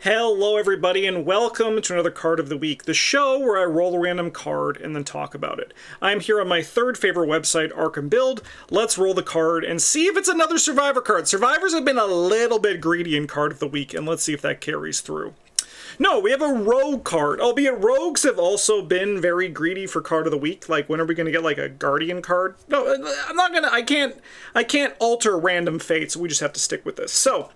Hello everybody and welcome to another Card of the Week, the show where I roll a random card and then talk about it. I'm here on my third favorite website, Arkham Build. Let's roll the card and see if it's another Survivor card. Survivors have been a little bit greedy in Card of the Week, and let's see if that carries through. No, we have a Rogue card, albeit Rogues have also been very greedy for Card of the Week. Like, when are we going to get, like, a Guardian card? No, I'm not going to, I can't alter random fate, so we just have to stick with this. So,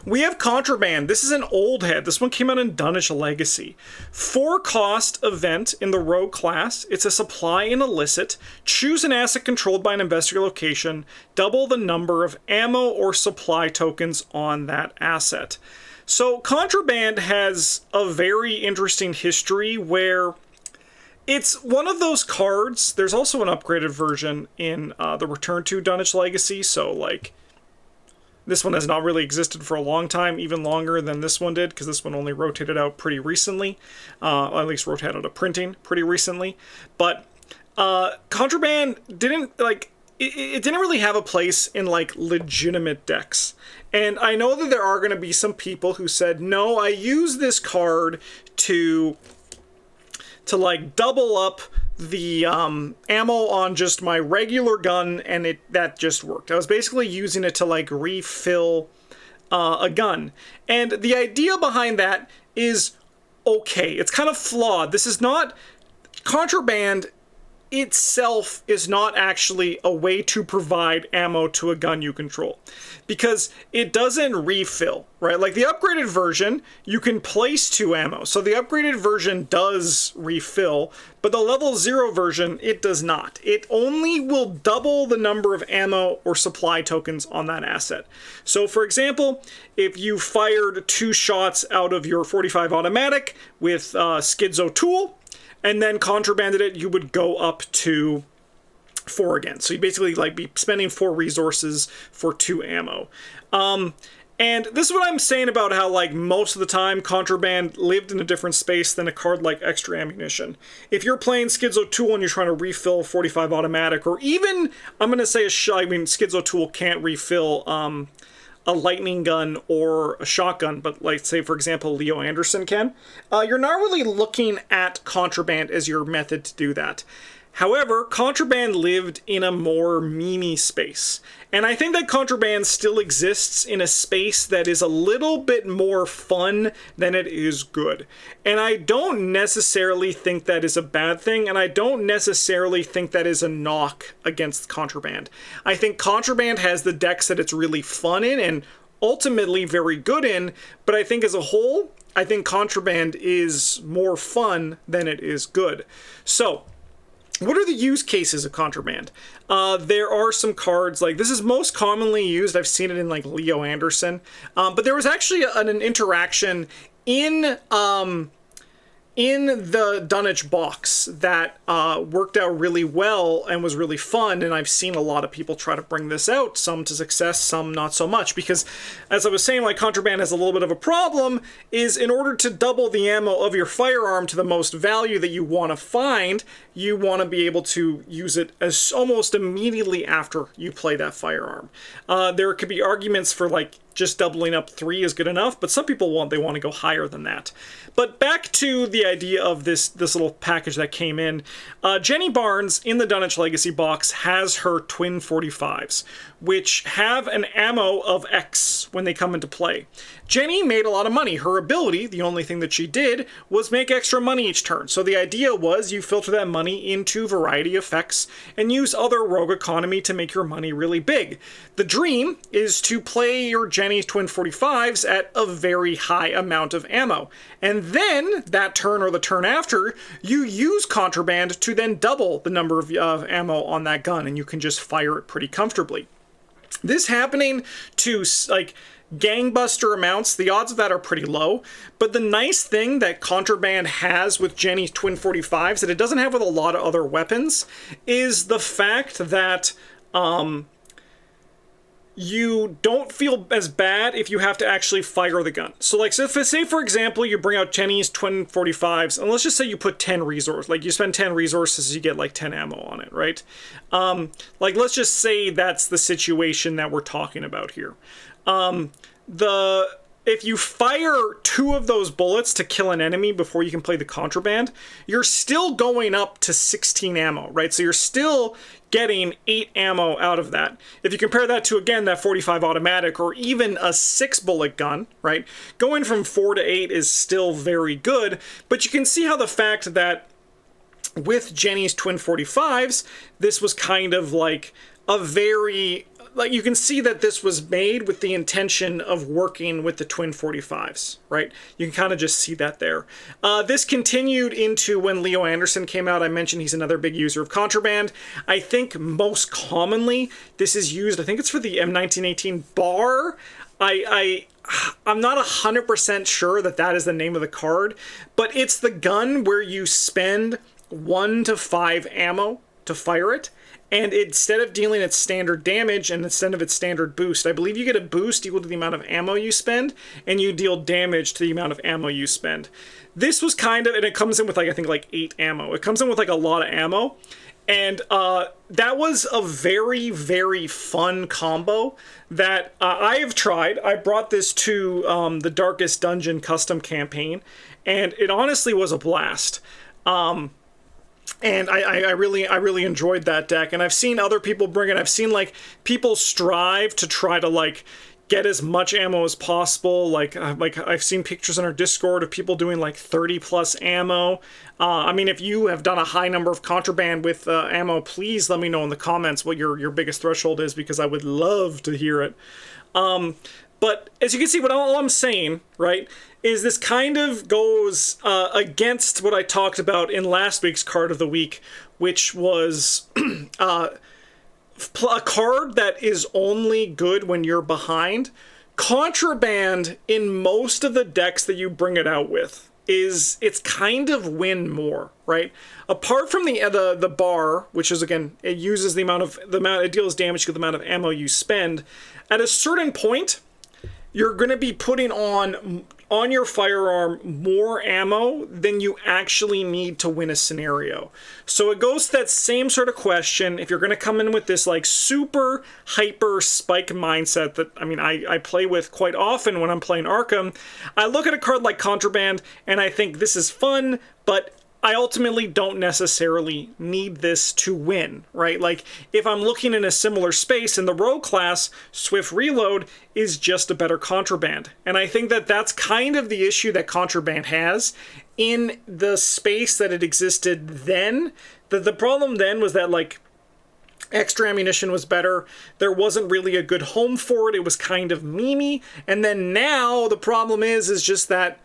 we have Contraband. This is an old head. This one came out in Dunwich Legacy. 4-cost event in the Rogue class. It's a supply and illicit. Choose an asset controlled by an investor location. Double the number of ammo or supply tokens on that asset. So Contraband has a very interesting history where it's one of those cards. There's also an upgraded version in the Return to Dunwich Legacy. So, like, this one has not really existed for a long time, even longer than this one did, because this one only rotated out pretty recently. At least rotated out of printing pretty recently. But Contraband didn't, like, it didn't really have a place in, like, legitimate decks. And I know that there are going to be some people who said, no, I use this card to like, double up the ammo on just my regular gun, and that just worked. I was basically using it to, like, refill a gun. And the idea behind that is okay. It's kind of flawed. This is not... Contraband itself is not actually a way to provide ammo to a gun you control, because it doesn't refill, right? Like, the upgraded version, you can place 2 ammo, so the upgraded version does refill, but the level 0 version, it does not. It only will double the number of ammo or supply tokens on that asset. So, for example, if you fired 2 shots out of your .45 automatic with Schizo Tool, and then contrabanded it, you would go up to 4 again. So you basically, like, be spending 4 resources for 2 ammo. And this is what I'm saying about how, like, most of the time Contraband lived in a different space than a card like Extra Ammunition. If you're playing Schizo Tool and you're trying to refill 45 automatic, or even, I'm going to say Schizo Tool can't refill a lightning gun or a shotgun, but, like, say, for example, Leo Anderson can, you're not really looking at Contraband as your method to do that. However, Contraband lived in a more meme space, and I think that Contraband still exists in a space that is a little bit more fun than it is good. And I don't necessarily think that is a bad thing, and I don't necessarily think that is a knock against Contraband. I think Contraband has the decks that it's really fun in and ultimately very good in, but I think as a whole, I think Contraband is more fun than it is good. So, what are the use cases of Contraband? There are some cards, like, this is most commonly used. I've seen it in, like, Leo Anderson. But there was actually an interaction in the Dunwich box that worked out really well and was really fun, and I've seen a lot of people try to bring this out, some to success, some not so much, because, as I was saying, like, Contraband has a little bit of a problem, is in order to double the ammo of your firearm to the most value that you want to find, you want to be able to use it as almost immediately after you play that firearm. There could be arguments for, like, just doubling up 3 is good enough, but some people want to go higher than that. But back to the idea of this little package that came in. Jenny Barnes in the Dunwich Legacy box has her twin 45s, which have an ammo of X when they come into play. Jenny made a lot of money. Her ability, the only thing that she did, was make extra money each turn. So the idea was you filter that money into variety effects and use other rogue economy to make your money really big. The dream is to play your Jenny's twin 45s at a very high amount of ammo. And then, that turn or the turn after, you use Contraband to then double the number of ammo on that gun, and you can just fire it pretty comfortably. This happening to, like, gangbuster amounts, the odds of that are pretty low, but the nice thing that Contraband has with Jenny's twin 45s that it doesn't have with a lot of other weapons is the fact that you don't feel as bad if you have to actually fire the gun. So, like, so if, say, for example, you bring out Jenny's twin 45s, and let's just say you put 10 resources, like, you spend 10 resources, you get, like, 10 ammo on it, right? Like, let's just say that's the situation that we're talking about here. The if you fire 2 of those bullets to kill an enemy before you can play the contraband, you're still going up to 16 ammo, right? So you're still getting 8 ammo out of that. If you compare that to, again, that 45 automatic or even a 6-bullet gun, right? Going from 4 to 8 is still very good, but you can see how the fact that with Jenny's twin 45s, this was kind of like a very... like, you can see that this was made with the intention of working with the twin 45s, right? You can kind of just see that there. This continued into when Leo Anderson came out. I mentioned he's another big user of contraband. I think most commonly this is used, I think it's for the M1918 bar. I'm not 100% sure that that is the name of the card, but it's the gun where you spend 1 to 5 ammo to fire it. And instead of dealing its standard damage and instead of its standard boost, I believe you get a boost equal to the amount of ammo you spend, and you deal damage to the amount of ammo you spend. This was kind of, and it comes in with, like, I think, like 8 ammo. It comes in with, like, a lot of ammo. And that was a very, very fun combo that I have tried. I brought this to the Darkest Dungeon custom campaign, and it honestly was a blast. And I really enjoyed that deck, and I've seen other people bring it. I've seen, like, people strive to try to, like, get as much ammo as possible. Like I've seen pictures on our Discord of people doing like 30 plus ammo. I mean, if you have done a high number of contraband with ammo, please let me know in the comments what your biggest threshold is, because I would love to hear it. But as you can see, what all I'm saying, right, is this kind of goes against what I talked about in last week's card of the week, which was a card that is only good when you're behind. Contraband in most of the decks that you bring it out with it's kind of win more, right? Apart from the bar, which is, again, it uses it deals damage to the amount of ammo you spend. At a certain point, you're going to be putting on your firearm more ammo than you actually need to win a scenario. So it goes to that same sort of question. If you're going to come in with this like super hyper spike mindset that, I mean, I play with quite often when I'm playing Arkham, I look at a card like Contraband and I think this is fun, but I ultimately don't necessarily need this to win, right? Like, if I'm looking in a similar space in the Rogue class, Swift Reload is just a better Contraband. And I think that that's kind of the issue that Contraband has in the space that it existed then. The problem then was that, like, extra ammunition was better. There wasn't really a good home for it. It was kind of memey. And then now the problem is just that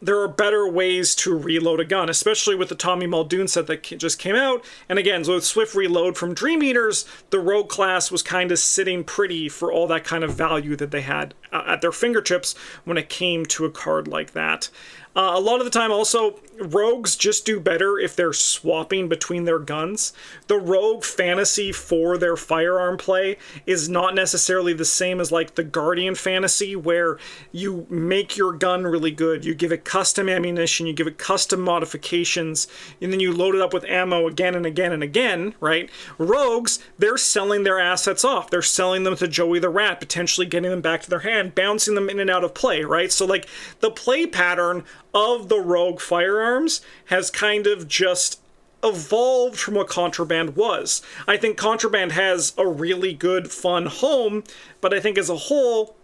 there are better ways to reload a gun, especially with the Tommy Muldoon set that just came out. And again, so with Swift Reload from Dream Eaters, the Rogue class was kind of sitting pretty for all that kind of value that they had at their fingertips when it came to a card like that. A lot of the time also, rogues just do better if they're swapping between their guns. The rogue fantasy for their firearm play is not necessarily the same as like the Guardian fantasy, where you make your gun really good, you give it custom ammunition, you give it custom modifications, and then you load it up with ammo again and again and again, right? Rogues, they're selling their assets off. They're selling them to Joey the Rat, potentially getting them back to their hand, bouncing them in and out of play, right? So like the play pattern of the rogue firearms has kind of just evolved from what Contraband was. I think Contraband has a really good, fun home, but I think as a whole,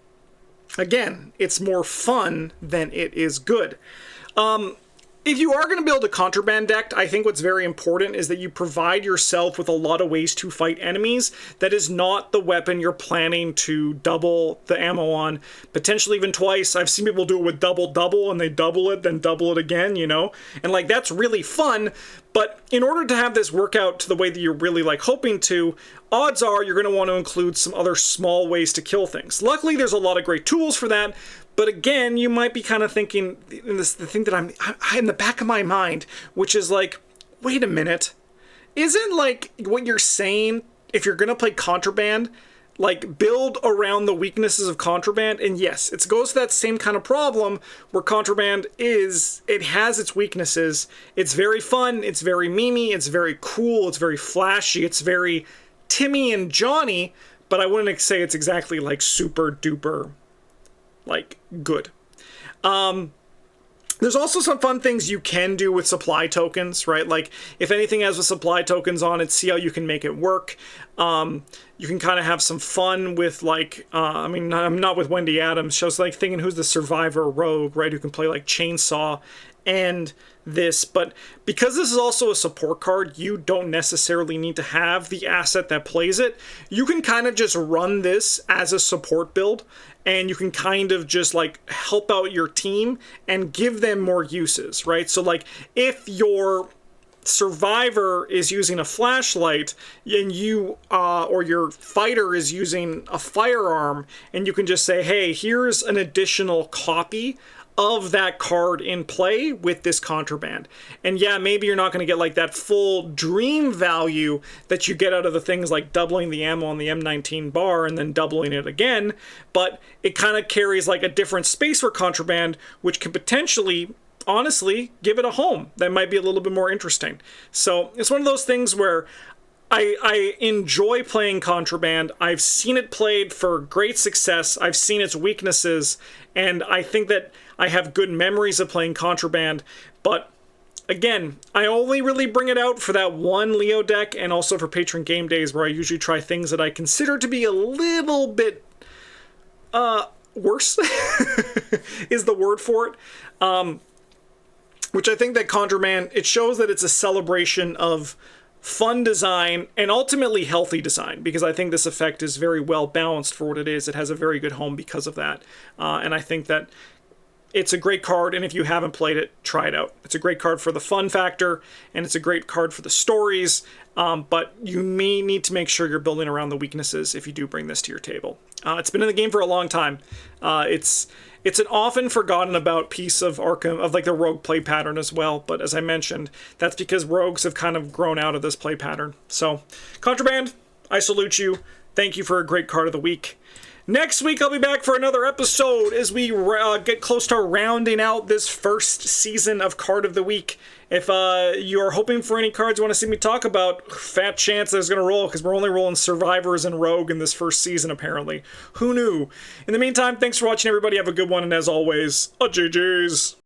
again, it's more fun than it is good. If you are going to build a Contraband deck, I think what's very important is that you provide yourself with a lot of ways to fight enemies that is not the weapon you're planning to double the ammo on, potentially even twice. I've seen people do it with double, and they double it, then double it again, you know? And, like, that's really fun, but in order to have this work out to the way that you're really, like, hoping to, odds are you're going to want to include some other small ways to kill things. Luckily, there's a lot of great tools for that, but again, you might be kind of thinking, the thing that I'm in the back of my mind, which is like, wait a minute, isn't like what you're saying, if you're going to play Contraband, like build around the weaknesses of Contraband? And yes, it goes to that same kind of problem where Contraband it has its weaknesses. It's very fun, it's very memey, it's very cool, it's very flashy, it's very Timmy and Johnny, but I wouldn't say it's exactly like super duper like, good. There's also some fun things you can do with supply tokens, right? Like, if anything has with supply tokens on it, see how you can make it work. You can kind of have some fun with, like, I mean, I'm not with Wendy Adams, just like thinking who's the survivor rogue, right? Who can play, like, Chainsaw and this. But because this is also a support card, you don't necessarily need to have the asset that plays it. You can kind of just run this as a support build, and you can kind of just, like, help out your team and give them more uses, right? So, like, if your survivor is using a flashlight and you or your fighter is using a firearm, and you can just say, hey, here's an additional copy of that card in play with this contraband. And yeah, maybe you're not going to get like that full dream value that you get out of the things like doubling the ammo on the M19 bar and then doubling it again, but it kind of carries like a different space for contraband, which can potentially, honestly, give it a home that might be a little bit more interesting. So it's one of those things where I enjoy playing contraband. I've seen it played for great success. I've seen its weaknesses, and I think that I have good memories of playing contraband. But again, I only really bring it out for that one Leo deck, and also for patron game days, where I usually try things that I consider to be a little bit worse is the word for it. Which I think that contraband, it shows that it's a celebration of fun design and ultimately healthy design, because I think this effect is very well balanced for what it is. It has a very good home because of that. And I think that it's a great card, and if you haven't played it, try it out. It's a great card for the fun factor, and it's a great card for the stories, but you may need to make sure you're building around the weaknesses if you do bring this to your table. It's been in the game for a long time. It's an often forgotten about piece of Arkham, of like the rogue play pattern as well, but as I mentioned, that's because rogues have kind of grown out of this play pattern. So, Contraband, I salute you. Thank you for a great card of the week. Next week, I'll be back for another episode as we get close to rounding out this first season of Card of the Week. If you are hoping for any cards you want to see me talk about, fat chance that it's going to roll, because we're only rolling Survivors and Rogue in this first season, apparently. Who knew? In the meantime, thanks for watching, everybody. Have a good one, and as always, GG's.